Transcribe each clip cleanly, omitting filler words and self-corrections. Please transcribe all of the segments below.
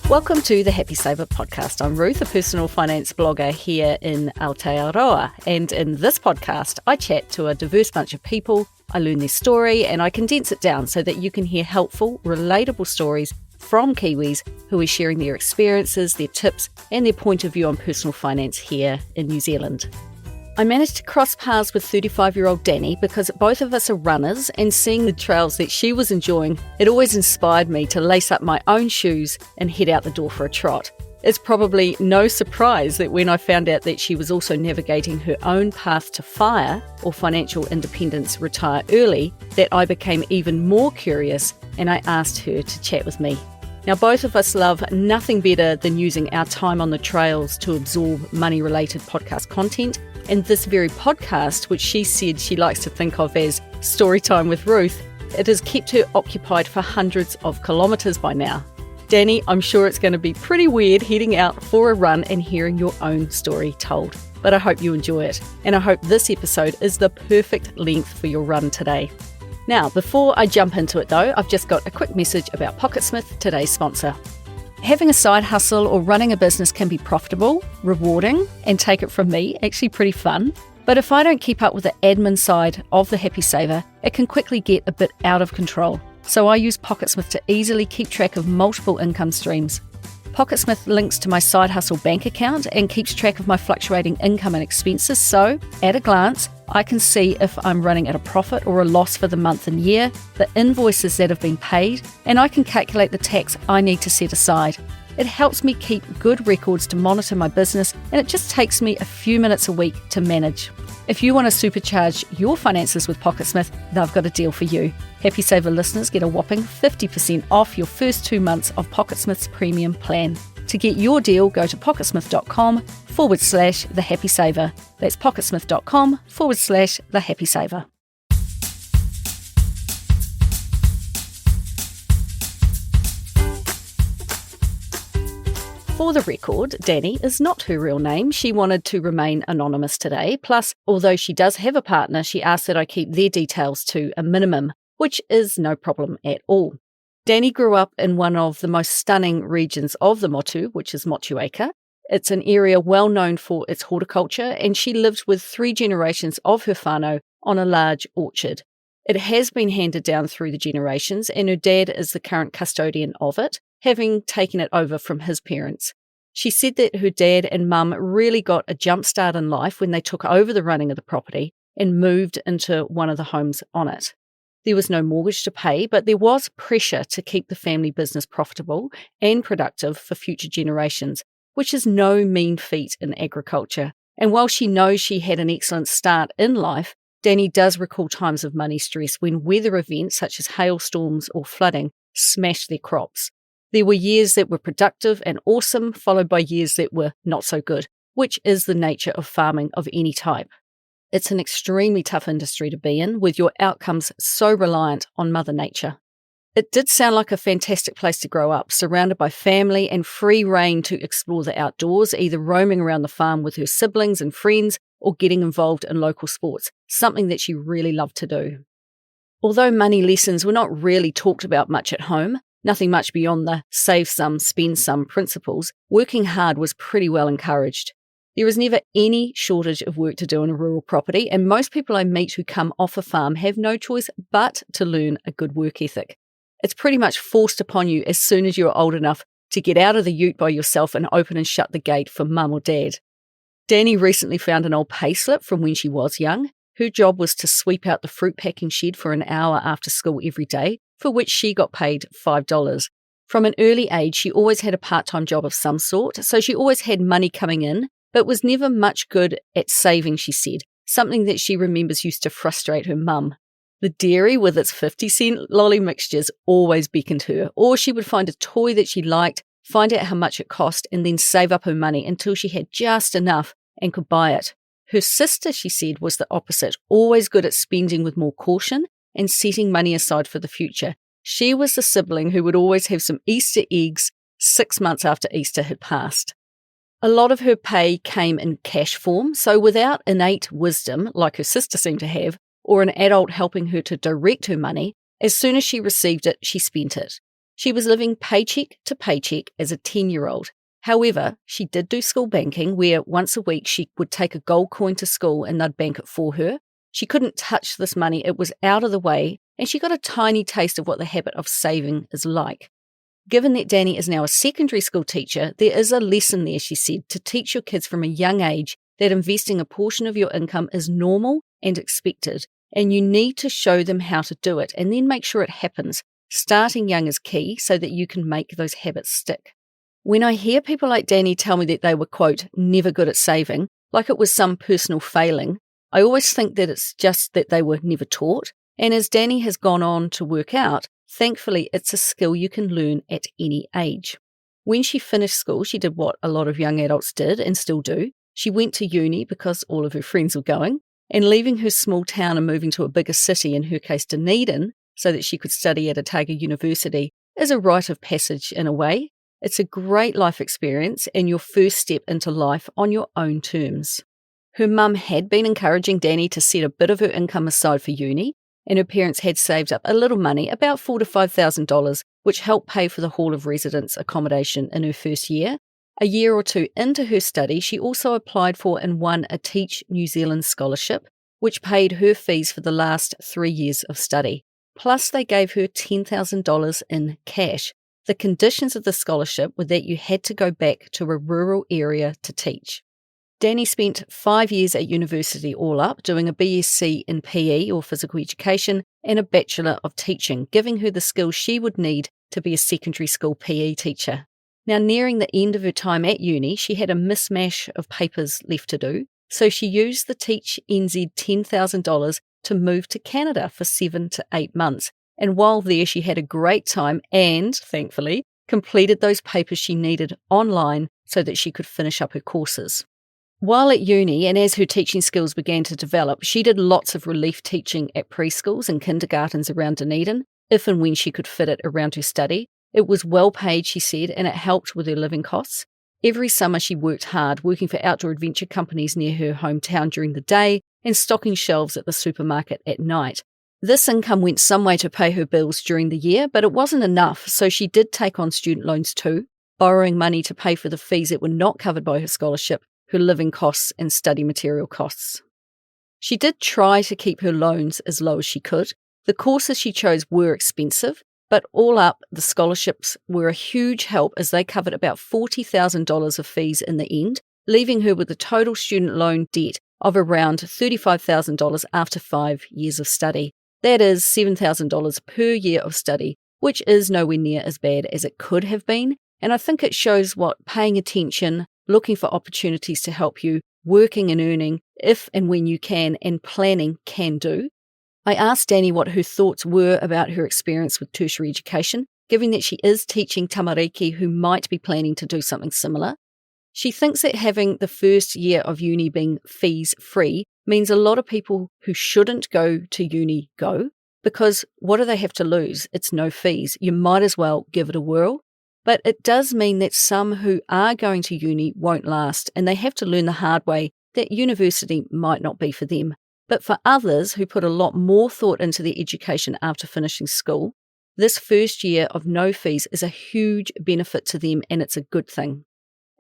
Welcome to the Happy Saver podcast. I'm Ruth, a personal finance blogger here in Aotearoa. And in this podcast, I chat to a diverse bunch of people. I learn their story and I condense it down so that you can hear helpful, relatable stories from Kiwis who are sharing their experiences, their tips, and their point of view on personal finance here in New Zealand. I managed to cross paths with 35-year-old Dani because both of us are runners, and seeing the trails that she was enjoying, it always inspired me to lace up my own shoes and head out the door for a trot. It's probably no surprise that when I found out that she was also navigating her own path to FIRE, or financial independence, retire early, that I became even more curious and I asked her to chat with me. Now, both of us love nothing better than using our time on the trails to absorb money-related podcast content. And this very podcast, which she said she likes to think of as story time with Ruth, it has kept her occupied for hundreds of kilometres by now. Dani, I'm sure it's going to be pretty weird heading out for a run and hearing your own story told. But I hope you enjoy it. And I hope this episode is the perfect length for your run today. Now, before I jump into it though, I've just got a quick message about Pocketsmith, today's sponsor. Having a side hustle or running a business can be profitable, rewarding, and take it from me, actually pretty fun. But if I don't keep up with the admin side of the Happy Saver, it can quickly get a bit out of control. So I use Pocketsmith to easily keep track of multiple income streams. Pocketsmith links to my side hustle bank account and keeps track of my fluctuating income and expenses, so at a glance, I can see if I'm running at a profit or a loss for the month and year, the invoices that have been paid, and I can calculate the tax I need to set aside. It helps me keep good records to monitor my business, and it just takes me a few minutes a week to manage. If you want to supercharge your finances with Pocketsmith, they've got a deal for you. Happy Saver listeners get a whopping 50% off your first 2 months of Pocketsmith's premium plan. To get your deal, go to pocketsmith.com/the Happy Saver. That's pocketsmith.com/the Happy Saver. For the record, Dani is not her real name. She wanted to remain anonymous today. Plus, although she does have a partner, she asked that I keep their details to a minimum, which is no problem at all. Dani grew up in one of the most stunning regions of the Motu, which is Motueka. It's an area well known for its horticulture, and she lived with 3 generations of her whānau on a large orchard. It has been handed down through the generations, and her dad is the current custodian of it, having taken it over from his parents. She said that her dad and mum really got a jump start in life when they took over the running of the property and moved into one of the homes on it. There was no mortgage to pay, but there was pressure to keep the family business profitable and productive for future generations, which is no mean feat in agriculture. And while she knows she had an excellent start in life, Dani does recall times of money stress when weather events such as hailstorms or flooding smashed their crops. There were years that were productive and awesome, followed by years that were not so good, which is the nature of farming of any type. It's an extremely tough industry to be in, with your outcomes so reliant on Mother Nature. It did sound like a fantastic place to grow up, surrounded by family and free rein to explore the outdoors, either roaming around the farm with her siblings and friends or getting involved in local sports, something that she really loved to do. Although money lessons were not really talked about much at home, nothing much beyond the save some, spend some principles, working hard was pretty well encouraged. There is never any shortage of work to do on a rural property, and most people I meet who come off a farm have no choice but to learn a good work ethic. It's pretty much forced upon you as soon as you're old enough to get out of the ute by yourself and open and shut the gate for mum or dad. Dani recently found an old payslip from when she was young. Her job was to sweep out the fruit packing shed for an hour after school every day, for which she got paid $5. From an early age, she always had a part-time job of some sort, so she always had money coming in, but was never much good at saving, she said, something that she remembers used to frustrate her mum. The dairy with its 50-cent lolly mixtures always beckoned her, or she would find a toy that she liked, find out how much it cost, and then save up her money until she had just enough and could buy it. Her sister, she said, was the opposite, always good at spending with more caution and setting money aside for the future. She was the sibling who would always have some Easter eggs 6 months after Easter had passed. A lot of her pay came in cash form, so without innate wisdom, like her sister seemed to have, or an adult helping her to direct her money, as soon as she received it, she spent it. She was living paycheck to paycheck as a 10-year-old. However, she did do school banking, where once a week she would take a gold coin to school and they'd bank it for her. She couldn't touch this money, it was out of the way, and she got a tiny taste of what the habit of saving is like. Given that Dani is now a secondary school teacher, there is a lesson there, she said, to teach your kids from a young age that investing a portion of your income is normal and expected, and you need to show them how to do it and then make sure it happens. Starting young is key so that you can make those habits stick. When I hear people like Dani tell me that they were, quote, never good at saving, like it was some personal failing, I always think that it's just that they were never taught. And as Dani has gone on to work out, thankfully it's a skill you can learn at any age. When she finished school, she did what a lot of young adults did and still do. She went to uni because all of her friends were going, and leaving her small town and moving to a bigger city, in her case Dunedin, so that she could study at Otago University, is a rite of passage in a way. It's a great life experience and your first step into life on your own terms. Her mum had been encouraging Dani to set a bit of her income aside for uni, and her parents had saved up a little money, about $4,000 to $5,000, which helped pay for the hall of residence accommodation in her first year. A year or two into her study, she also applied for and won a Teach New Zealand scholarship, which paid her fees for the last 3 years of study. Plus, they gave her $10,000 in cash. The conditions of the scholarship were that you had to go back to a rural area to teach. Dani spent 5 years at university all up, doing a BSc in PE or physical education and a Bachelor of Teaching, giving her the skills she would need to be a secondary school PE teacher. Now, nearing the end of her time at uni, she had a mishmash of papers left to do, so she used the Teach NZ $10,000 to move to Canada for 7 to 8 months. And while there, she had a great time and, thankfully, completed those papers she needed online so that she could finish up her courses. While at uni, and as her teaching skills began to develop, she did lots of relief teaching at preschools and kindergartens around Dunedin, if and when she could fit it around her study. It was well paid, she said, and it helped with her living costs. Every summer she worked hard, working for outdoor adventure companies near her hometown during the day and stocking shelves at the supermarket at night. This income went some way to pay her bills during the year, but it wasn't enough, so she did take on student loans too, borrowing money to pay for the fees that were not covered by her scholarship, her living costs and study material costs. She did try to keep her loans as low as she could. The courses she chose were expensive, but all up, the scholarships were a huge help as they covered about $40,000 of fees in the end, leaving her with a total student loan debt of around $35,000 after 5 years of study. That is $7,000 per year of study, which is nowhere near as bad as it could have been, and I think it shows what paying attention, looking for opportunities to help you, working and earning, if and when you can, and planning can do. I asked Dani what her thoughts were about her experience with tertiary education, given that she is teaching tamariki who might be planning to do something similar. She thinks that having the first year of uni being fees-free means a lot of people who shouldn't go to uni go, because what do they have to lose? It's no fees. You might as well give it a whirl. But it does mean that some who are going to uni won't last, and they have to learn the hard way that university might not be for them. But for others who put a lot more thought into their education after finishing school, this first year of no fees is a huge benefit to them, and it's a good thing.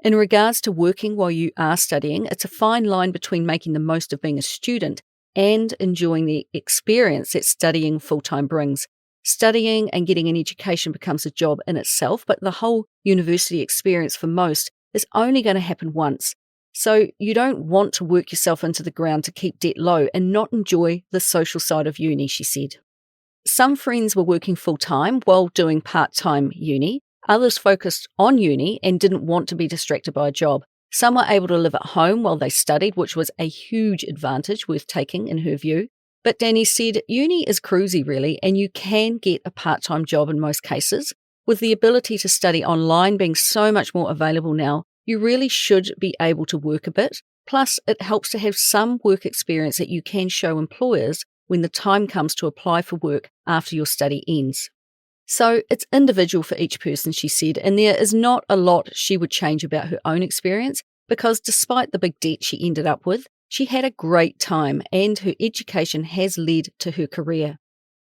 In regards to working while you are studying, it's a fine line between making the most of being a student and enjoying the experience that studying full-time brings. Studying and getting an education becomes a job in itself, but the whole university experience for most is only going to happen once. So you don't want to work yourself into the ground to keep debt low and not enjoy the social side of uni, she said. Some friends were working full-time while doing part-time uni. Others focused on uni and didn't want to be distracted by a job. Some were able to live at home while they studied, which was a huge advantage worth taking in her view. But Dani said uni is cruisy really, and you can get a part-time job in most cases. With the ability to study online being so much more available now, you really should be able to work a bit. Plus, it helps to have some work experience that you can show employers when the time comes to apply for work after your study ends. So it's individual for each person, she said, and there is not a lot she would change about her own experience because despite the big debt she ended up with, she had a great time and her education has led to her career.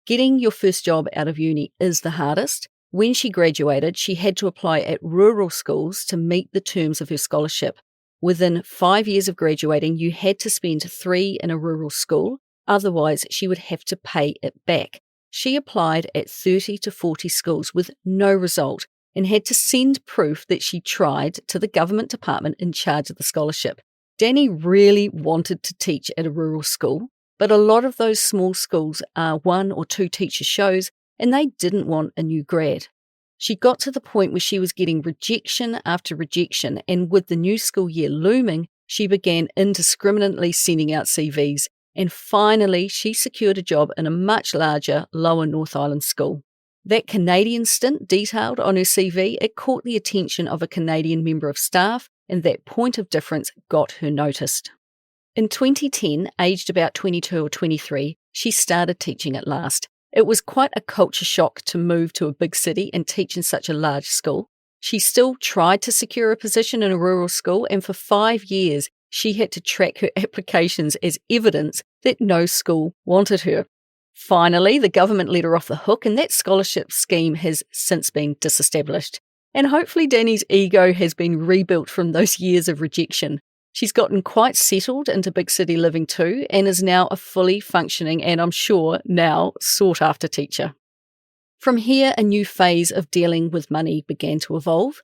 Getting your first job out of uni is the hardest. When she graduated, she had to apply at rural schools to meet the terms of her scholarship. Within 5 years of graduating, you had to spend 3 in a rural school, otherwise she would have to pay it back. She applied at 30 to 40 schools with no result and had to send proof that she tried to the government department in charge of the scholarship. Dani really wanted to teach at a rural school, but a lot of those small schools are 1 or 2 teacher shows, and they didn't want a new grad. She got to the point where she was getting rejection after rejection, and with the new school year looming, she began indiscriminately sending out CVs, and finally she secured a job in a much larger, lower North Island school. That Canadian stint detailed on her CV, it caught the attention of a Canadian member of staff, and that point of difference got her noticed. In 2010, aged about 22 or 23, she started teaching at last. It was quite a culture shock to move to a big city and teach in such a large school. She still tried to secure a position in a rural school, and for 5 years she had to track her applications as evidence that no school wanted her. Finally, the government let her off the hook, and that scholarship scheme has since been disestablished. And hopefully Dani's ego has been rebuilt from those years of rejection. She's gotten quite settled into big city living too, and is now a fully functioning and, I'm sure, now sought-after teacher. From here, a new phase of dealing with money began to evolve,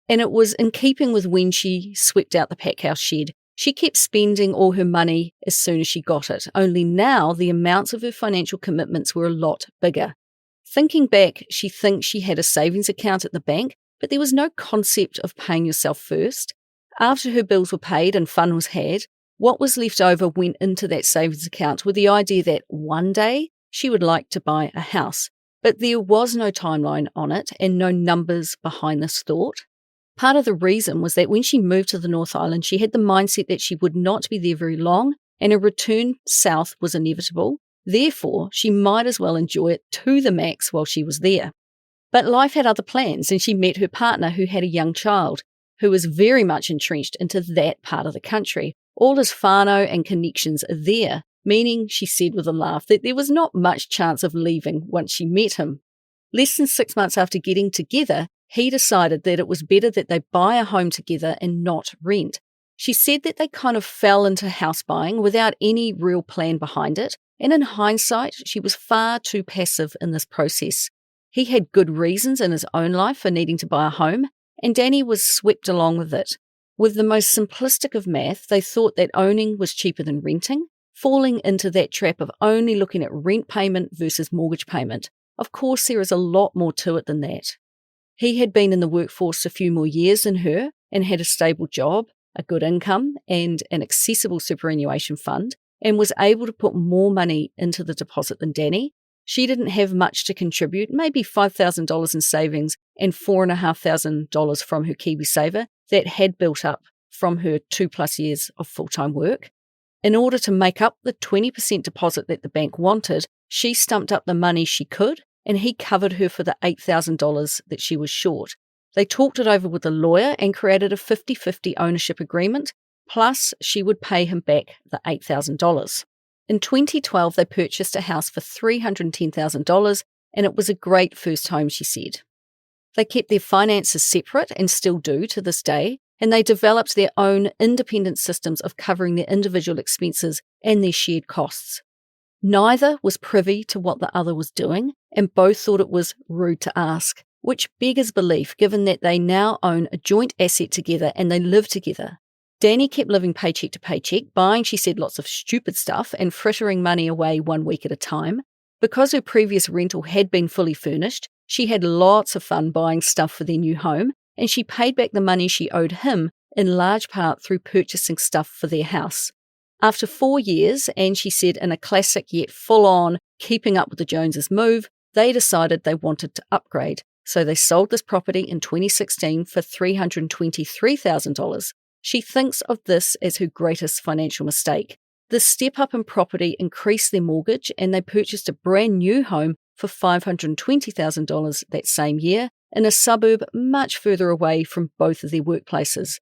and it was in keeping with when she swept out the packhouse shed. She kept spending all her money as soon as she got it, only now the amounts of her financial commitments were a lot bigger. Thinking back, she thinks she had a savings account at the bank, but there was no concept of paying yourself first. After her bills were paid and fun was had, what was left over went into that savings account with the idea that one day she would like to buy a house. But there was no timeline on it and no numbers behind this thought. Part of the reason was that when she moved to the North Island, she had the mindset that she would not be there very long and a return south was inevitable. Therefore, she might as well enjoy it to the max while she was there. But life had other plans, and she met her partner who had a young child, who was very much entrenched into that part of the country. All his whānau and connections are there, meaning, she said with a laugh, that there was not much chance of leaving once she met him. Less than 6 months after getting together, he decided that it was better that they buy a home together and not rent. She said that they kind of fell into house buying without any real plan behind it, and in hindsight, she was far too passive in this process. He had good reasons in his own life for needing to buy a home, and Dani was swept along with it. With the most simplistic of math, they thought that owning was cheaper than renting, falling into that trap of only looking at rent payment versus mortgage payment. Of course, there is a lot more to it than that. He had been in the workforce a few more years than her and had a stable job, a good income, and an accessible superannuation fund, and was able to put more money into the deposit than Dani. She didn't have much to contribute, maybe $5,000 in savings and $4,500 from her KiwiSaver that had built up from her 2+ years of full-time work. In order to make up the 20% deposit that the bank wanted, she stumped up the money she could, and he covered her for the $8,000 that she was short. They talked it over with a lawyer and created a 50-50 ownership agreement, plus she would pay him back the $8,000. In 2012, they purchased a house for $310,000, and it was a great first home, she said. They kept their finances separate and still do to this day, and they developed their own independent systems of covering their individual expenses and their shared costs. Neither was privy to what the other was doing, and both thought it was rude to ask, which beggars belief given that they now own a joint asset together and they live together. Dani kept living paycheck to paycheck, buying, she said, lots of stupid stuff and frittering money away 1 week at a time. Because her previous rental had been fully furnished, she had lots of fun buying stuff for their new home, and she paid back the money she owed him in large part through purchasing stuff for their house. After 4 years, and she said in a classic yet full-on keeping up with the Joneses move, they decided they wanted to upgrade. So they sold this property in 2016 for $323,000. She thinks of this as her greatest financial mistake. The step up in property increased their mortgage, and they purchased a brand new home for $520,000 that same year in a suburb much further away from both of their workplaces.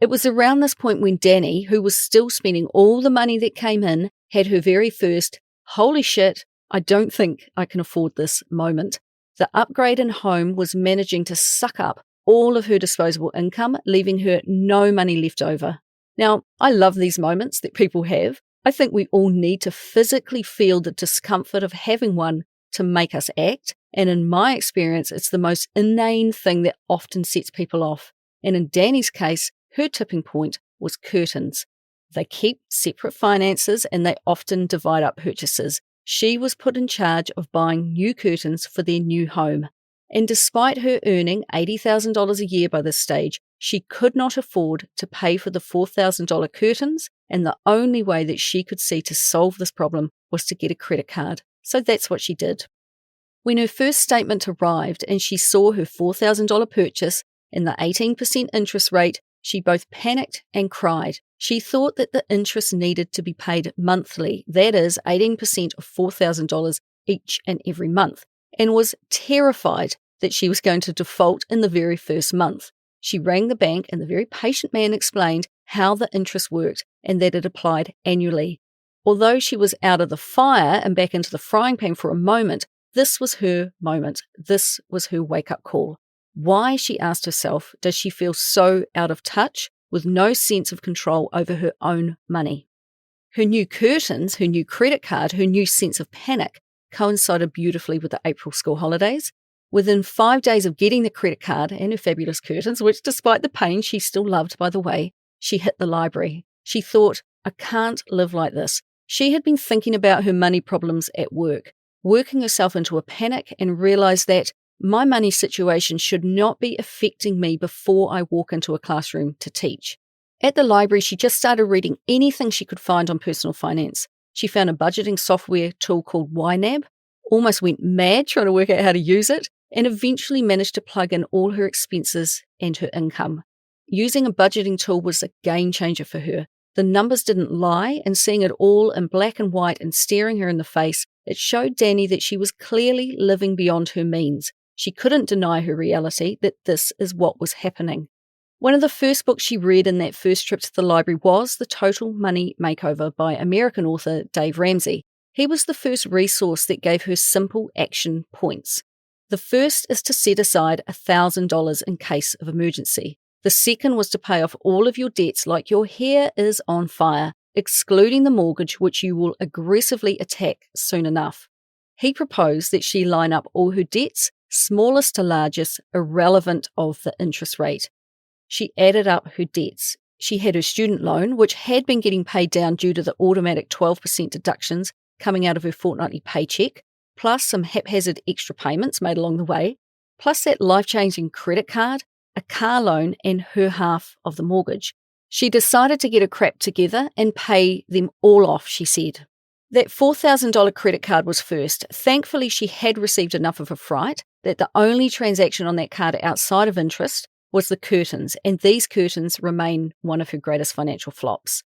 It was around this point when Dani, who was still spending all the money that came in, had her very first, holy shit, I don't think I can afford this moment. The upgrade in home was managing to suck up all of her disposable income, leaving her no money left over. Now, I love these moments that people have. I think we all need to physically feel the discomfort of having one to make us act. And in my experience, it's the most inane thing that often sets people off. And in Dani's case, her tipping point was curtains. They keep separate finances and they often divide up purchases. She was put in charge of buying new curtains for their new home. And despite her earning $80,000 a year by this stage, she could not afford to pay for the $4,000 curtains, and the only way that she could see to solve this problem was to get a credit card. So that's what she did. When her first statement arrived and she saw her $4,000 purchase and the 18% interest rate, she both panicked and cried. She thought that the interest needed to be paid monthly, that is 18% of $4,000 each and every month, and was terrified that she was going to default in the very first month. She rang the bank and the very patient man explained how the interest worked and that it applied annually. Although she was out of the fire and back into the frying pan for a moment, this was her moment. This was her wake-up call. Why, she asked herself, does she feel so out of touch with no sense of control over her own money? Her new curtains, her new credit card, her new sense of panic coincided beautifully with the April school holidays. Within 5 days of getting the credit card and her fabulous curtains, which despite the pain she still loved, by the way, she hit the library. She thought, I can't live like this. She had been thinking about her money problems at work, working herself into a panic, and realized that my money situation should not be affecting me before I walk into a classroom to teach. At the library, she just started reading anything she could find on personal finance. She found a budgeting software tool called YNAB, almost went mad trying to work out how to use it, and eventually managed to plug in all her expenses and her income. Using a budgeting tool was a game changer for her. The numbers didn't lie, and seeing it all in black and white and staring her in the face, it showed Dani that she was clearly living beyond her means. She couldn't deny her reality that this is what was happening. One of the first books she read in that first trip to the library was The Total Money Makeover by American author Dave Ramsey. He was the first resource that gave her simple action points. The first is to set aside $1,000 in case of emergency. The second was to pay off all of your debts like your hair is on fire, excluding the mortgage, which you will aggressively attack soon enough. He proposed that she line up all her debts, smallest to largest, irrelevant of the interest rate. She added up her debts. She had her student loan, which had been getting paid down due to the automatic 12% deductions coming out of her fortnightly paycheck, plus some haphazard extra payments made along the way, plus that life-changing credit card, a car loan, and her half of the mortgage. She decided to get her crap together and pay them all off, she said. That $4,000 credit card was first. Thankfully, she had received enough of a fright that the only transaction on that card outside of interest was the curtains, and these curtains remain one of her greatest financial flops.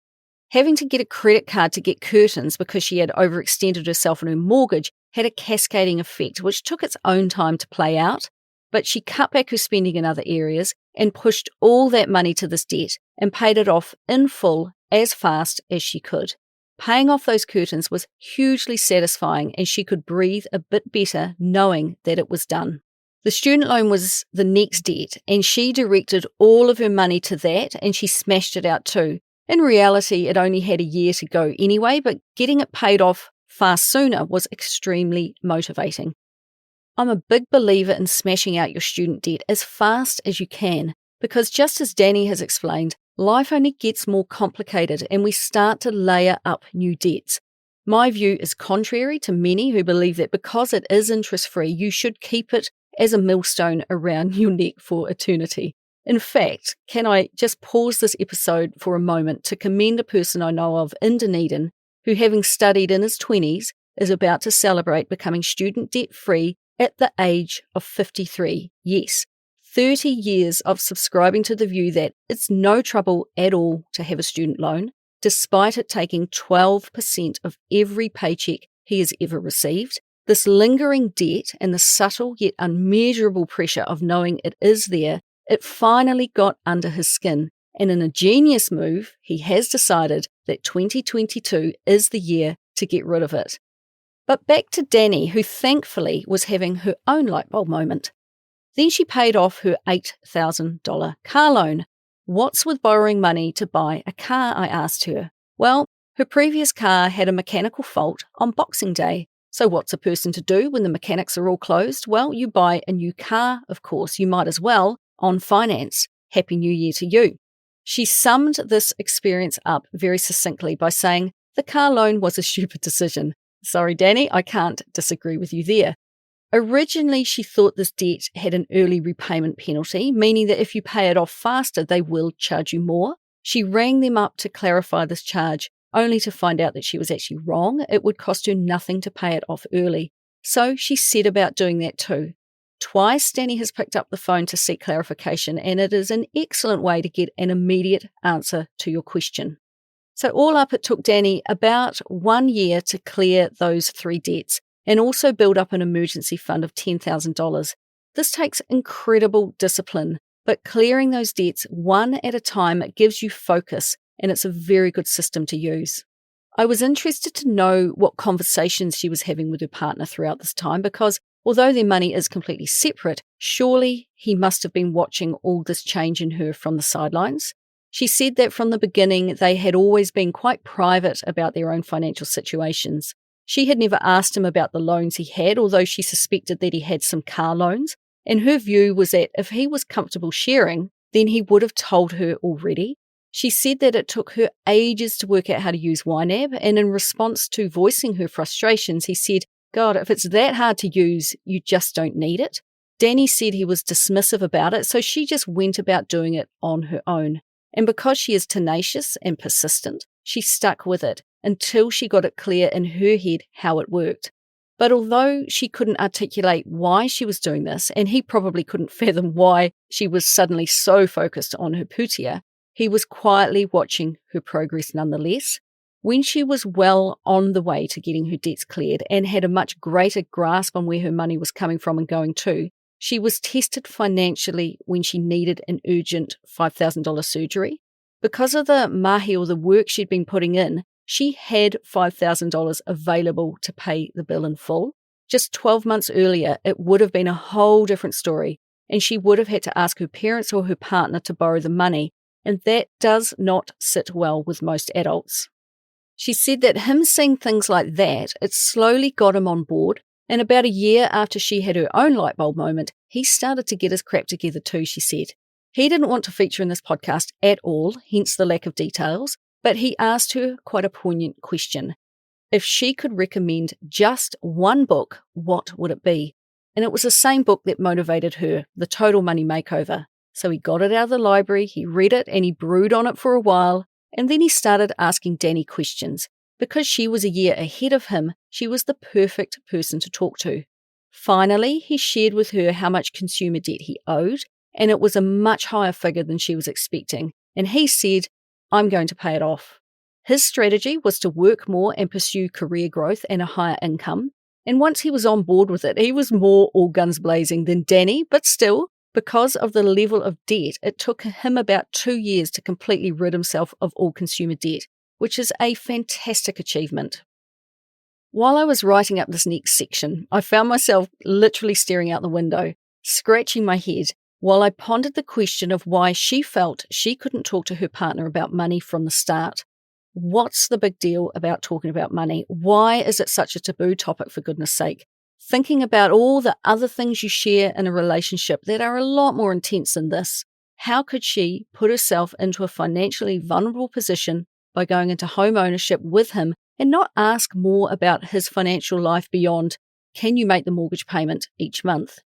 Having to get a credit card to get curtains because she had overextended herself on her mortgage had a cascading effect, which took its own time to play out, but she cut back her spending in other areas and pushed all that money to this debt and paid it off in full as fast as she could. Paying off those curtains was hugely satisfying, and she could breathe a bit better knowing that it was done. The student loan was the next debt, and she directed all of her money to that, and she smashed it out too. In reality, it only had a year to go anyway, but getting it paid off far sooner was extremely motivating. I'm a big believer in smashing out your student debt as fast as you can, because just as Dani has explained, life only gets more complicated and we start to layer up new debts. My view is contrary to many who believe that because it is interest-free, you should keep it as a millstone around your neck for eternity. In fact, can I just pause this episode for a moment to commend a person I know of in Dunedin who, having studied in his 20s, is about to celebrate becoming student debt-free at the age of 53. Yes, 30 years of subscribing to the view that it's no trouble at all to have a student loan, despite it taking 12% of every paycheck he has ever received. This lingering debt and the subtle yet unmeasurable pressure of knowing it is there, it finally got under his skin. And in a genius move, he has decided that 2022 is the year to get rid of it. But back to Dani, who thankfully was having her own light bulb moment. Then she paid off her $8,000 car loan. What's with borrowing money to buy a car, I asked her. Well, her previous car had a mechanical fault on Boxing Day. So what's a person to do when the mechanics are all closed? Well, you buy a new car, of course. You might as well, on finance. Happy New Year to you. She summed this experience up very succinctly by saying, the car loan was a stupid decision. Sorry, Dani, I can't disagree with you there. Originally, she thought this debt had an early repayment penalty, meaning that if you pay it off faster, they will charge you more. She rang them up to clarify this charge, only to find out that she was actually wrong. It would cost her nothing to pay it off early. So she set about doing that too. Twice, Dani has picked up the phone to seek clarification, and it is an excellent way to get an immediate answer to your question. So all up, it took Dani about 1 year to clear those 3 debts and also build up an emergency fund of $10,000. This takes incredible discipline, but clearing those debts one at a time gives you focus, and it's a very good system to use. I was interested to know what conversations she was having with her partner throughout this time because although their money is completely separate, surely he must have been watching all this change in her from the sidelines. She said that from the beginning, they had always been quite private about their own financial situations. She had never asked him about the loans he had, although she suspected that he had some car loans, and her view was that if he was comfortable sharing, then he would have told her already. She said that it took her ages to work out how to use YNAB, and in response to voicing her frustrations, he said, God, if it's that hard to use, you just don't need it. Dani said he was dismissive about it, so she just went about doing it on her own. And because she is tenacious and persistent, she stuck with it until she got it clear in her head how it worked. But although she couldn't articulate why she was doing this, and he probably couldn't fathom why she was suddenly so focused on her putia, he was quietly watching her progress nonetheless. When she was well on the way to getting her debts cleared and had a much greater grasp on where her money was coming from and going to, she was tested financially when she needed an urgent $5,000 surgery. Because of the mahi or the work she'd been putting in, she had $5,000 available to pay the bill in full. Just 12 months earlier, it would have been a whole different story, and she would have had to ask her parents or her partner to borrow the money, and that does not sit well with most adults. She said that him seeing things like that, it slowly got him on board, and about a year after she had her own light bulb moment, he started to get his crap together too, she said. He didn't want to feature in this podcast at all, hence the lack of details, but he asked her quite a poignant question. If she could recommend just one book, what would it be? And it was the same book that motivated her, The Total Money Makeover. So he got it out of the library, he read it, and he brewed on it for a while, and then he started asking Dani questions. Because she was a year ahead of him, she was the perfect person to talk to. Finally, he shared with her how much consumer debt he owed, and it was a much higher figure than she was expecting. And he said, I'm going to pay it off. His strategy was to work more and pursue career growth and a higher income. And once he was on board with it, he was more all guns blazing than Dani, but still, because of the level of debt, it took him about 2 years to completely rid himself of all consumer debt, which is a fantastic achievement. While I was writing up this next section, I found myself literally staring out the window, scratching my head, while I pondered the question of why she felt she couldn't talk to her partner about money from the start. What's the big deal about talking about money? Why is it such a taboo topic, for goodness sake? Thinking about all the other things you share in a relationship that are a lot more intense than this, how could she put herself into a financially vulnerable position by going into home ownership with him and not ask more about his financial life beyond, can you make the mortgage payment each month?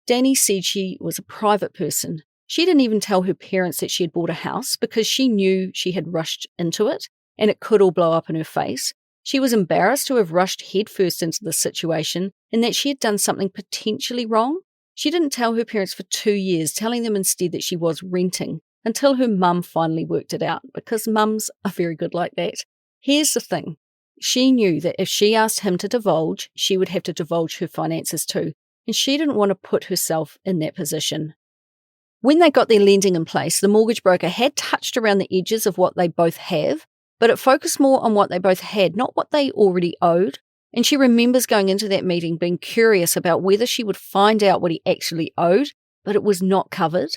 Dani said she was a private person. She didn't even tell her parents that she had bought a house because she knew she had rushed into it and it could all blow up in her face. She was embarrassed to have rushed headfirst into the situation and that she had done something potentially wrong. She didn't tell her parents for 2 years, telling them instead that she was renting until her mum finally worked it out, because mums are very good like that. Here's the thing. She knew that if she asked him to divulge, she would have to divulge her finances too, and she didn't want to put herself in that position. When they got their lending in place, the mortgage broker had touched around the edges of what they both have, but it focused more on what they both had, not what they already owed. And she remembers going into that meeting being curious about whether she would find out what he actually owed, but it was not covered.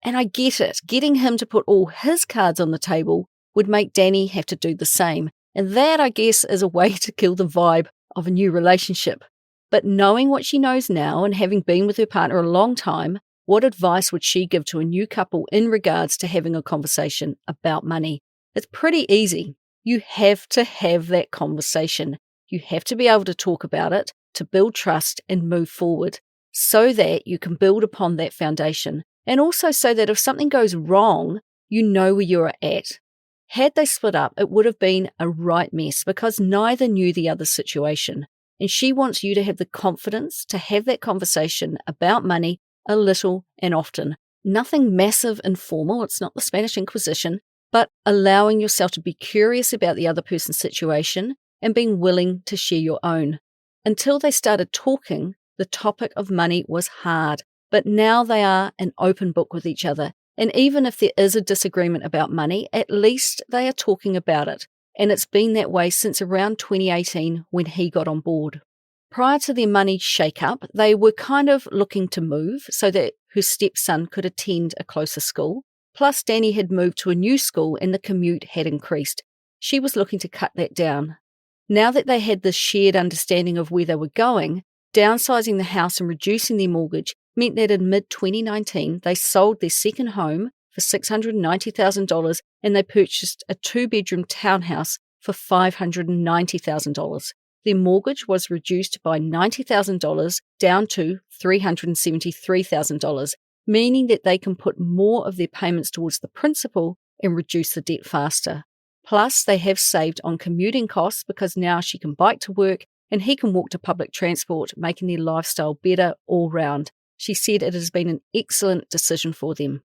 And I get it. Getting him to put all his cards on the table would make Dani have to do the same. And that, I guess, is a way to kill the vibe of a new relationship. But knowing what she knows now and having been with her partner a long time, what advice would she give to a new couple in regards to having a conversation about money? It's pretty easy. You have to have that conversation. You have to be able to talk about it, to build trust and move forward so that you can build upon that foundation. And also so that if something goes wrong, you know where you're at. Had they split up, it would have been a right mess because neither knew the other's situation. And she wants you to have the confidence to have that conversation about money a little and often. Nothing massive and formal, it's not the Spanish Inquisition, but allowing yourself to be curious about the other person's situation and being willing to share your own. Until they started talking, the topic of money was hard, but now they are an open book with each other. And even if there is a disagreement about money, at least they are talking about it. And it's been that way since around 2018 when he got on board. Prior to their money shake-up, they were kind of looking to move so that her stepson could attend a closer school. Plus, Dani had moved to a new school and the commute had increased. She was looking to cut that down. Now that they had this shared understanding of where they were going, downsizing the house and reducing their mortgage meant that in mid-2019, they sold their second home for $690,000 and they purchased a 2-bedroom townhouse for $590,000. Their mortgage was reduced by $90,000 down to $373,000, meaning that they can put more of their payments towards the principal and reduce the debt faster. Plus, they have saved on commuting costs because now she can bike to work and he can walk to public transport, making their lifestyle better all round. She said it has been an excellent decision for them.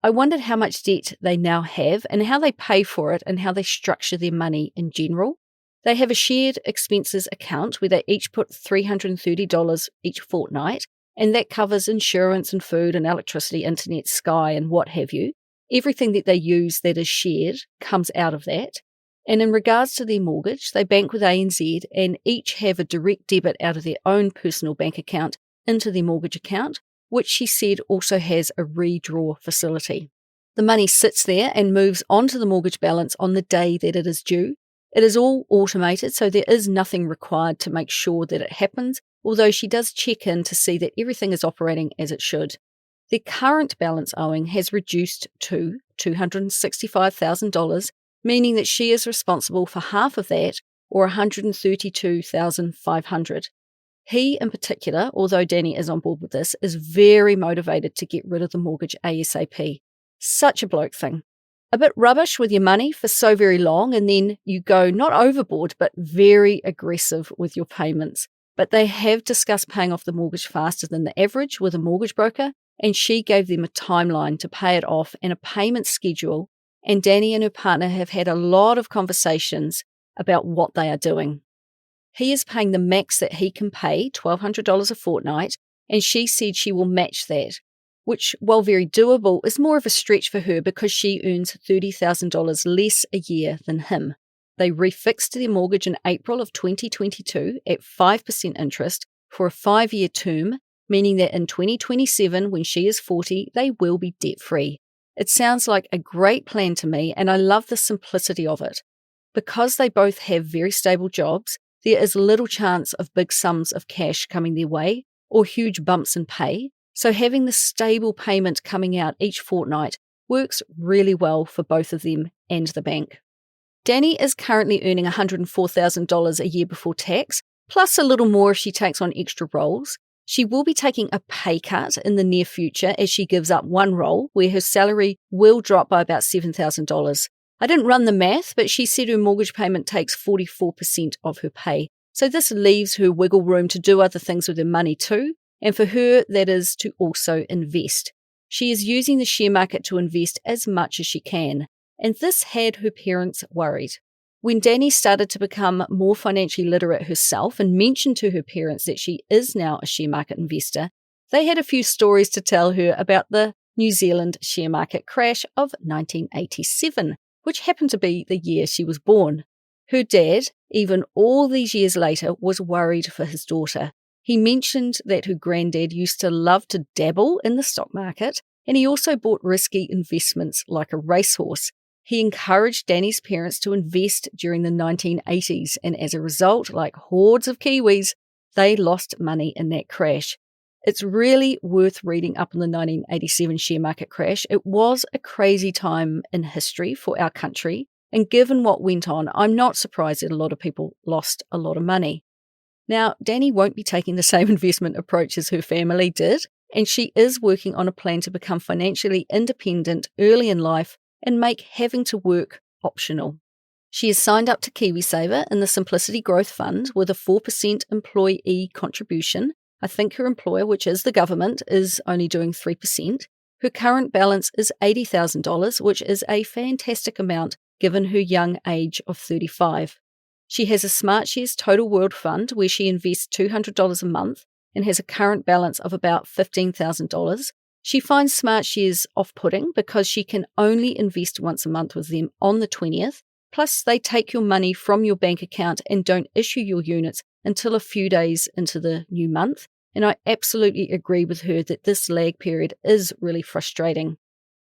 I wondered how much debt they now have and how they pay for it and how they structure their money in general. They have a shared expenses account where they each put $330 each fortnight, and that covers insurance and food and electricity, internet, Sky, and what have you. Everything that they use that is shared comes out of that. And in regards to their mortgage, they bank with ANZ and each have a direct debit out of their own personal bank account into their mortgage account, which she said also has a redraw facility. The money sits there and moves onto the mortgage balance on the day that it is due. It is all automated, so there is nothing required to make sure that it happens, although she does check in to see that everything is operating as it should. Their current balance owing has reduced to $265,000, meaning that she is responsible for half of that, or $132,500. He, in particular, although Dani is on board with this, is very motivated to get rid of the mortgage ASAP. Such a bloke thing. A bit rubbish with your money for so very long, and then you go not overboard, but very aggressive with your payments. But they have discussed paying off the mortgage faster than the average with a mortgage broker, and she gave them a timeline to pay it off and a payment schedule, and Dani and her partner have had a lot of conversations about what they are doing. He is paying the max that he can pay, $1,200 a fortnight, and she said she will match that, which, while very doable, is more of a stretch for her because she earns $30,000 less a year than him. They refixed their mortgage in April of 2022 at 5% interest for a 5-year term, meaning that in 2027, when she is 40, they will be debt-free. It sounds like a great plan to me, and I love the simplicity of it. Because they both have very stable jobs, there is little chance of big sums of cash coming their way or huge bumps in pay, so having the stable payment coming out each fortnight works really well for both of them and the bank. Dani is currently earning $104,000 a year before tax, plus a little more if she takes on extra roles. She will be taking a pay cut in the near future as she gives up one role where her salary will drop by about $7,000. I didn't run the math, but she said her mortgage payment takes 44% of her pay. So this leaves her wiggle room to do other things with her money too, and for her that is to also invest. She is using the share market to invest as much as she can, and this had her parents worried. When Dani started to become more financially literate herself and mentioned to her parents that she is now a share market investor, they had a few stories to tell her about the New Zealand share market crash of 1987, which happened to be the year she was born. Her dad, even all these years later, was worried for his daughter. He mentioned that her granddad used to love to dabble in the stock market, and he also bought risky investments like a racehorse. He encouraged Dani's parents to invest during the 1980s, and as a result, like hordes of Kiwis, they lost money in that crash. It's really worth reading up on the 1987 share market crash. It was a crazy time in history for our country, and given what went on, I'm not surprised that a lot of people lost a lot of money. Now, Dani won't be taking the same investment approach as her family did, and she is working on a plan to become financially independent early in life and make having to work optional. She has signed up to KiwiSaver in the Simplicity Growth Fund with a 4% employee contribution. I think her employer, which is the government, is only doing 3%. Her current balance is $80,000, which is a fantastic amount given her young age of 35. She has a SmartShares Total World Fund where she invests $200 a month and has a current balance of about $15,000. She finds SmartShares off-putting because she can only invest once a month with them on the 20th. Plus, they take your money from your bank account and don't issue your units until a few days into the new month. And I absolutely agree with her that this lag period is really frustrating.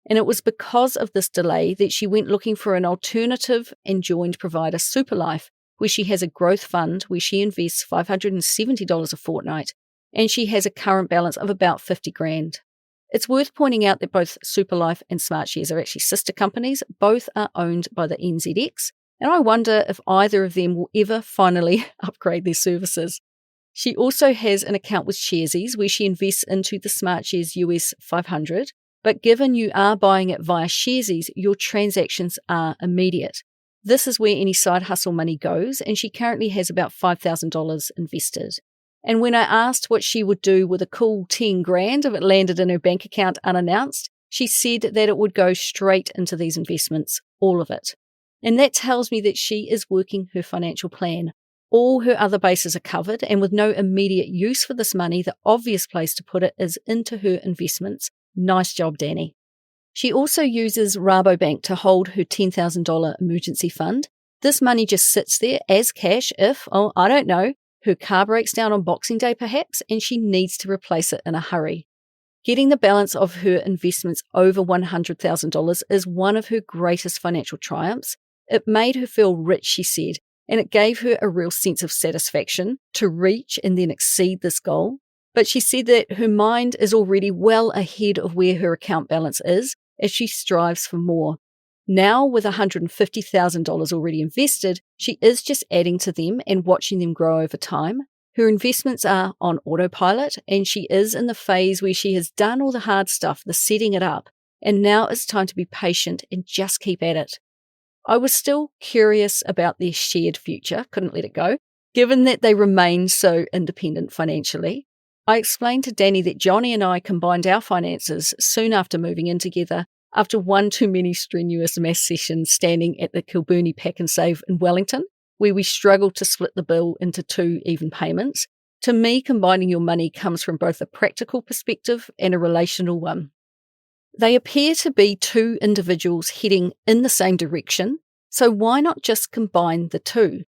And it was because of this delay that she went looking for an alternative and joined provider Superlife, where she has a growth fund where she invests $570 a fortnight, and she has a current balance of about $50,000. It's worth pointing out that both Superlife and SmartShares are actually sister companies. Both are owned by the NZX, and I wonder if either of them will ever finally upgrade their services. She also has an account with Sharesies where she invests into the SmartShares US 500, but given you are buying it via Sharesies, your transactions are immediate. This is where any side hustle money goes, and she currently has about $5,000 invested. And when I asked what she would do with a cool $10,000 if it landed in her bank account unannounced, she said that it would go straight into these investments, all of it. And that tells me that she is working her financial plan. All her other bases are covered, and with no immediate use for this money, the obvious place to put it is into her investments. Nice job, Dani. She also uses Rabobank to hold her $10,000 emergency fund. This money just sits there as cash if, I don't know, her car breaks down on Boxing Day perhaps, and she needs to replace it in a hurry. Getting the balance of her investments over $100,000 is one of her greatest financial triumphs. It made her feel rich, she said, and it gave her a real sense of satisfaction to reach and then exceed this goal. But she said that her mind is already well ahead of where her account balance is as she strives for more. Now, with $150,000 already invested, she is just adding to them and watching them grow over time. Her investments are on autopilot, and she is in the phase where she has done all the hard stuff, the setting it up, and now it's time to be patient and just keep at it. I was still curious about their shared future, couldn't let it go, given that they remain so independent financially. I explained to Dani that Johnny and I combined our finances soon after moving in together after one too many strenuous maths sessions standing at the Kilburnie Pack and Save in Wellington, where we struggled to split the bill into 2 even payments. To me, combining your money comes from both a practical perspective and a relational one. They appear to be 2 individuals heading in the same direction, so why not just combine the 2?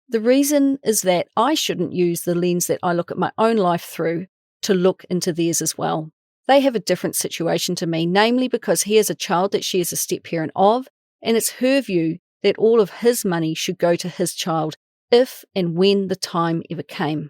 The reason is that I shouldn't use the lens that I look at my own life through to look into theirs as well. They have a different situation to me, namely because he has a child that she is a step-parent of, and it's her view that all of his money should go to his child if and when the time ever came.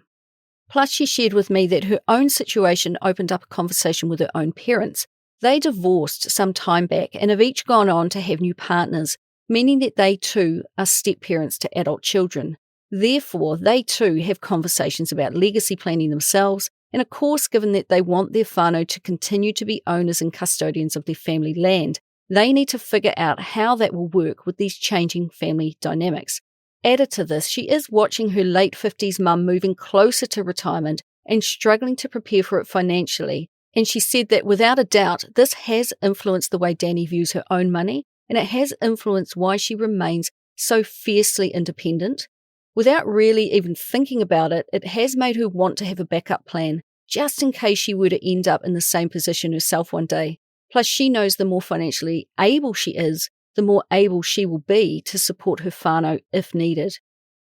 Plus, she shared with me that her own situation opened up a conversation with her own parents. They divorced some time back and have each gone on to have new partners, meaning that they too are step-parents to adult children. Therefore, they too have conversations about legacy planning themselves, and of course, given that they want their whānau to continue to be owners and custodians of their family land, they need to figure out how that will work with these changing family dynamics. Added to this, she is watching her late 50s mum moving closer to retirement and struggling to prepare for it financially, and she said that without a doubt, this has influenced the way Dani views her own money, and it has influenced why she remains so fiercely independent. Without really even thinking about it, it has made her want to have a backup plan, just in case she were to end up in the same position herself one day. Plus, she knows the more financially able she is, the more able she will be to support her whānau if needed.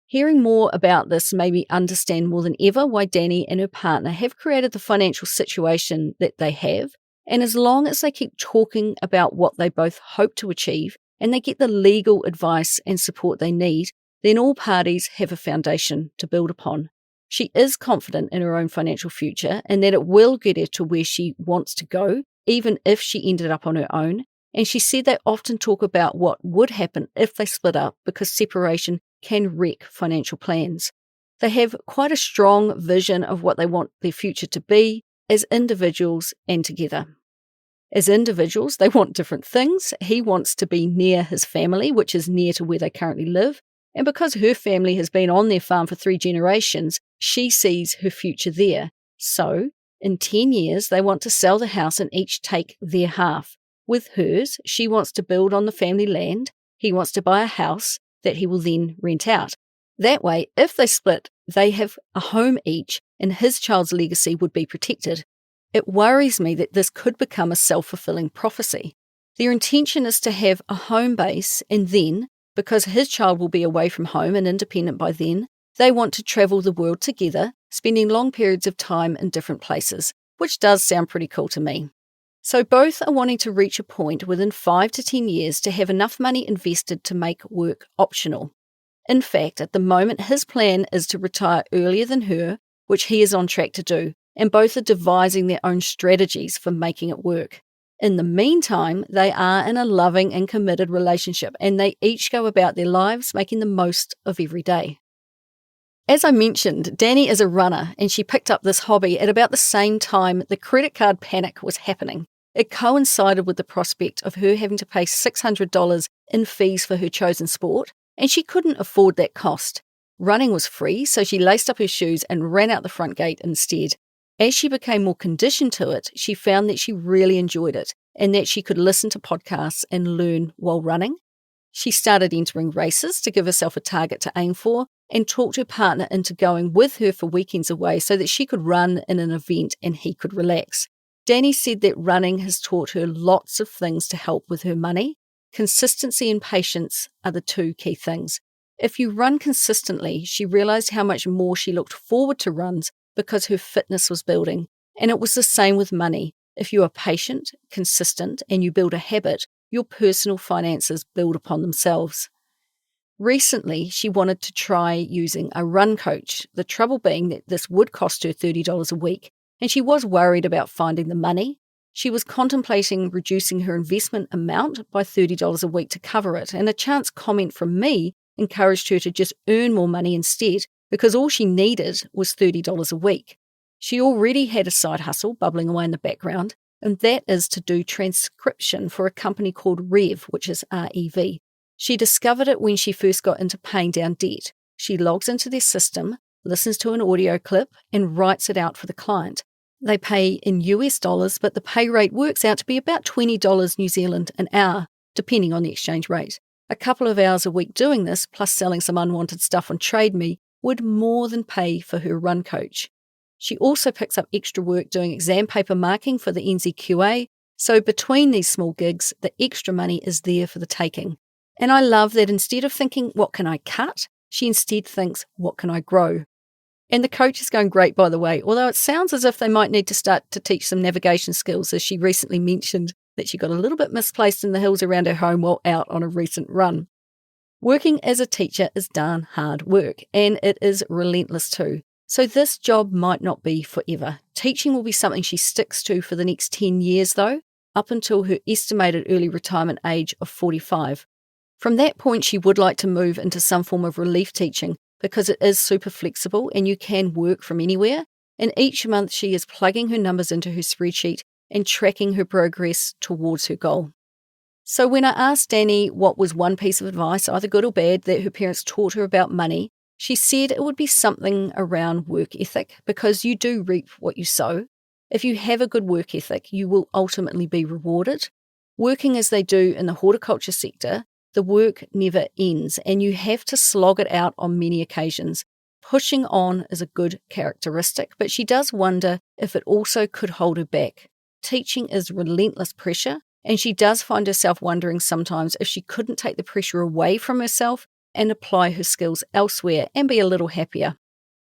Hearing more about this made me understand more than ever why Dani and her partner have created the financial situation that they have, and as long as they keep talking about what they both hope to achieve and they get the legal advice and support they need, then all parties have a foundation to build upon. She is confident in her own financial future and that it will get her to where she wants to go, even if she ended up on her own. And she said they often talk about what would happen if they split up because separation can wreck financial plans. They have quite a strong vision of what they want their future to be as individuals and together. As individuals, they want different things. He wants to be near his family, which is near to where they currently live. And because her family has been on their farm for 3 generations, she sees her future there. So, in 10 years, they want to sell the house and each take their half. With hers, she wants to build on the family land. He wants to buy a house that he will then rent out. That way, if they split, they have a home each and his child's legacy would be protected. It worries me that this could become a self-fulfilling prophecy. Their intention is to have a home base and then, because his child will be away from home and independent by then, they want to travel the world together, spending long periods of time in different places, which does sound pretty cool to me. So both are wanting to reach a point within 5 to 10 years to have enough money invested to make work optional. In fact, at the moment, his plan is to retire earlier than her, which he is on track to do, and both are devising their own strategies for making it work. In the meantime, they are in a loving and committed relationship, and they each go about their lives making the most of every day. As I mentioned, Dani is a runner, and she picked up this hobby at about the same time the credit card panic was happening. It coincided with the prospect of her having to pay $600 in fees for her chosen sport, and she couldn't afford that cost. Running was free, so she laced up her shoes and ran out the front gate instead. As she became more conditioned to it, she found that she really enjoyed it and that she could listen to podcasts and learn while running. She started entering races to give herself a target to aim for and talked her partner into going with her for weekends away so that she could run in an event and he could relax. Dani said that running has taught her lots of things to help with her money. Consistency and patience are the 2 key things. If you run consistently, she realised how much more she looked forward to runs because her fitness was building. And it was the same with money. If you are patient, consistent, and you build a habit, your personal finances build upon themselves. Recently, she wanted to try using a run coach, the trouble being that this would cost her $30 a week, and she was worried about finding the money. She was contemplating reducing her investment amount by $30 a week to cover it, and a chance comment from me encouraged her to just earn more money instead, because all she needed was $30 a week. She already had a side hustle bubbling away in the background, and that is to do transcription for a company called Rev, which is REV. She discovered it when she first got into paying down debt. She logs into their system, listens to an audio clip, and writes it out for the client. They pay in US dollars, but the pay rate works out to be about $20 New Zealand an hour, depending on the exchange rate. A couple of hours a week doing this, plus selling some unwanted stuff on TradeMe, would more than pay for her run coach. She also picks up extra work doing exam paper marking for the NZQA, so between these small gigs, the extra money is there for the taking. And I love that instead of thinking, what can I cut? She instead thinks, what can I grow? And the coach is going great, by the way, although it sounds as if they might need to start to teach some navigation skills, as she recently mentioned that she got a little bit misplaced in the hills around her home while out on a recent run. Working as a teacher is darn hard work, and it is relentless too. So this job might not be forever. Teaching will be something she sticks to for the next 10 years though, up until her estimated early retirement age of 45. From that point, she would like to move into some form of relief teaching because it is super flexible and you can work from anywhere. And each month she is plugging her numbers into her spreadsheet and tracking her progress towards her goal. So when I asked Dani what was one piece of advice, either good or bad, that her parents taught her about money, she said it would be something around work ethic, because you do reap what you sow. If you have a good work ethic, you will ultimately be rewarded. Working as they do in the horticulture sector, the work never ends and you have to slog it out on many occasions. Pushing on is a good characteristic, but she does wonder if it also could hold her back. Teaching is relentless pressure, And she does find herself wondering sometimes if she couldn't take the pressure away from herself and apply her skills elsewhere and be a little happier.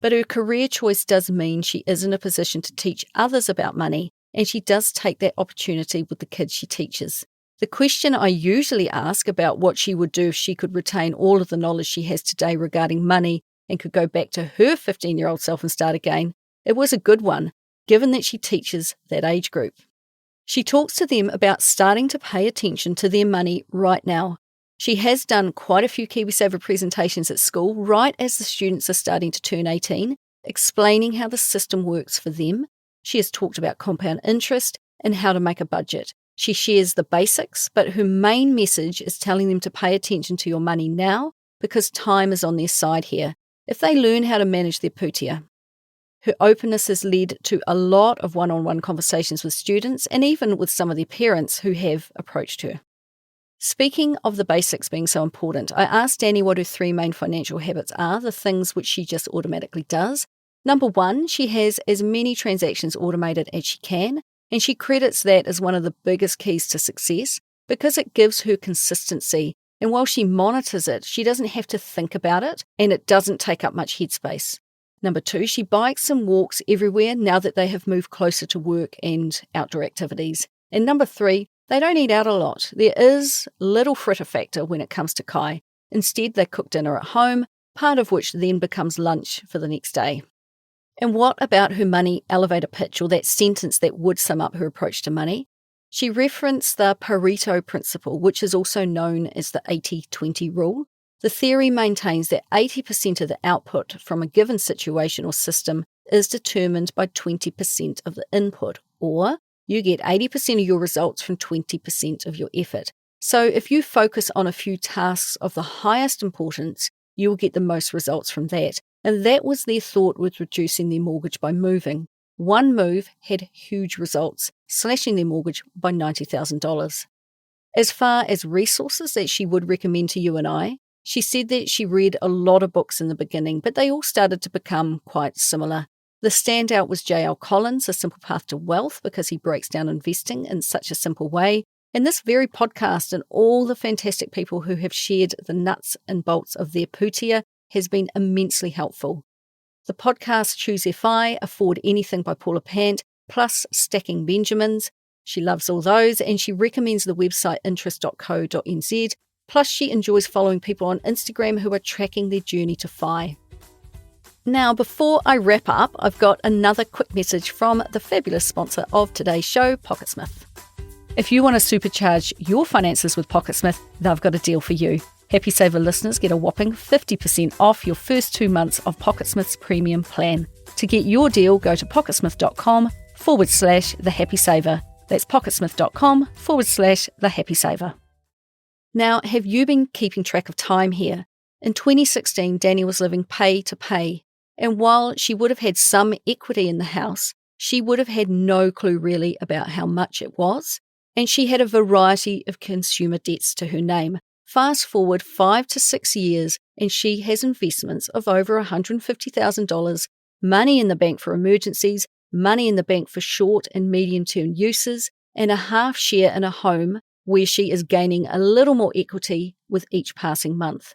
But her career choice does mean she is in a position to teach others about money, and she does take that opportunity with the kids she teaches. The question I usually ask about what she would do if she could retain all of the knowledge she has today regarding money and could go back to her 15-year-old self and start again, it was a good one, given that she teaches that age group. She talks to them about starting to pay attention to their money right now. She has done quite a few KiwiSaver presentations at school right as the students are starting to turn 18, explaining how the system works for them. She has talked about compound interest and how to make a budget. She shares the basics, but her main message is telling them to pay attention to your money now because time is on their side here, if they learn how to manage their putia. Her openness has led to a lot of one-on-one conversations with students and even with some of their parents who have approached her. Speaking of the basics being so important, I asked Dani what her 3 main financial habits are, the things which she just automatically does. Number 1, she has as many transactions automated as she can, and she credits that as one of the biggest keys to success because it gives her consistency. And while she monitors it, she doesn't have to think about it, and it doesn't take up much headspace. Number 2, she bikes and walks everywhere now that they have moved closer to work and outdoor activities. And number 3, they don't eat out a lot. There is little fritter factor when it comes to Kai. Instead, they cook dinner at home, part of which then becomes lunch for the next day. And what about her money elevator pitch, or that sentence that would sum up her approach to money? She referenced the Pareto principle, which is also known as the 80-20 rule. The theory maintains that 80% of the output from a given situation or system is determined by 20% of the input, or you get 80% of your results from 20% of your effort. So if you focus on a few tasks of the highest importance, you will get the most results from that. And that was their thought with reducing their mortgage by moving. One move had huge results, slashing their mortgage by $90,000. As far as resources that she would recommend to you and I, she said that she read a lot of books in the beginning, but they all started to become quite similar. The standout was J.L. Collins' A Simple Path to Wealth, because he breaks down investing in such a simple way. And this very podcast and all the fantastic people who have shared the nuts and bolts of their putia has been immensely helpful. The podcast Choose FI, Afford Anything by Paula Pant, plus Stacking Benjamins. She loves all those, and she recommends the website interest.co.nz. Plus, she enjoys following people on Instagram who are tracking their journey to FI. Now, before I wrap up, I've got another quick message from the fabulous sponsor of today's show, PocketSmith. If you want to supercharge your finances with PocketSmith, they've got a deal for you. Happy Saver listeners get a whopping 50% off your first 2 months of PocketSmith's premium plan. To get your deal, go to pocketsmith.com/the happy saver. That's pocketsmith.com/the happy saver. Now, have you been keeping track of time here? In 2016, Dani was living pay to pay. And while she would have had some equity in the house, she would have had no clue really about how much it was. And she had a variety of consumer debts to her name. Fast forward 5 to 6 years, and she has investments of over $150,000, money in the bank for emergencies, money in the bank for short and medium-term uses, and a half share in a home where she is gaining a little more equity with each passing month.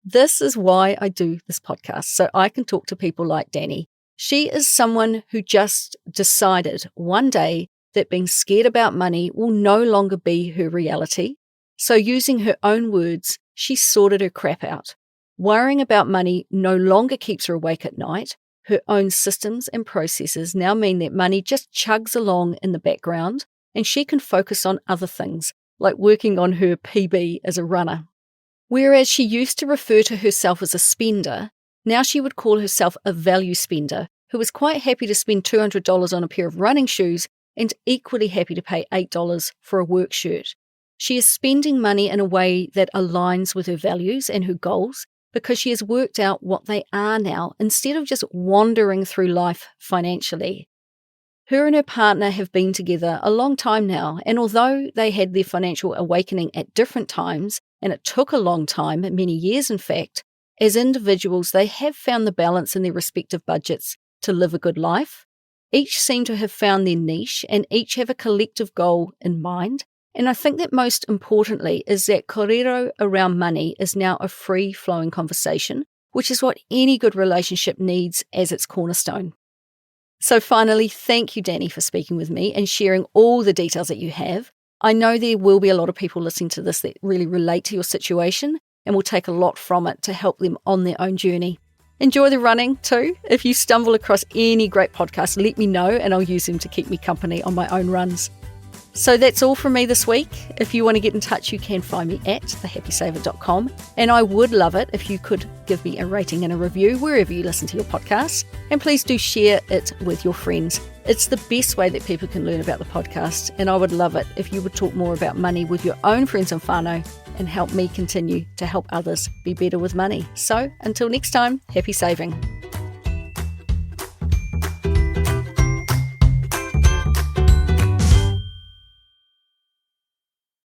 This is why I do this podcast, so I can talk to people like Dani. She is someone who just decided one day that being scared about money will no longer be her reality. So using her own words, she sorted her crap out. Worrying about money no longer keeps her awake at night. Her own systems and processes now mean that money just chugs along in the background, and she can focus on other things, like working on her PB as a runner. Whereas she used to refer to herself as a spender, now she would call herself a value spender, who is quite happy to spend $200 on a pair of running shoes and equally happy to pay $8 for a work shirt. She is spending money in a way that aligns with her values and her goals because she has worked out what they are now instead of just wandering through life financially. Her and her partner have been together a long time now, and although they had their financial awakening at different times, and it took a long time, many years in fact, as individuals they have found the balance in their respective budgets to live a good life. Each seem to have found their niche, and each have a collective goal in mind, And I think that most importantly is that kōrero around money is now a free-flowing conversation, which is what any good relationship needs as its cornerstone. So finally, thank you, Dani, for speaking with me and sharing all the details that you have. I know there will be a lot of people listening to this that really relate to your situation and will take a lot from it to help them on their own journey. Enjoy the running too. If you stumble across any great podcasts, let me know and I'll use them to keep me company on my own runs. So that's all from me this week. If you want to get in touch, you can find me at thehappysaver.com. And I would love it if you could give me a rating and a review wherever you listen to your podcasts. And please do share it with your friends. It's the best way that people can learn about the podcast. And I would love it if you would talk more about money with your own friends and whānau and help me continue to help others be better with money. So until next time, happy saving.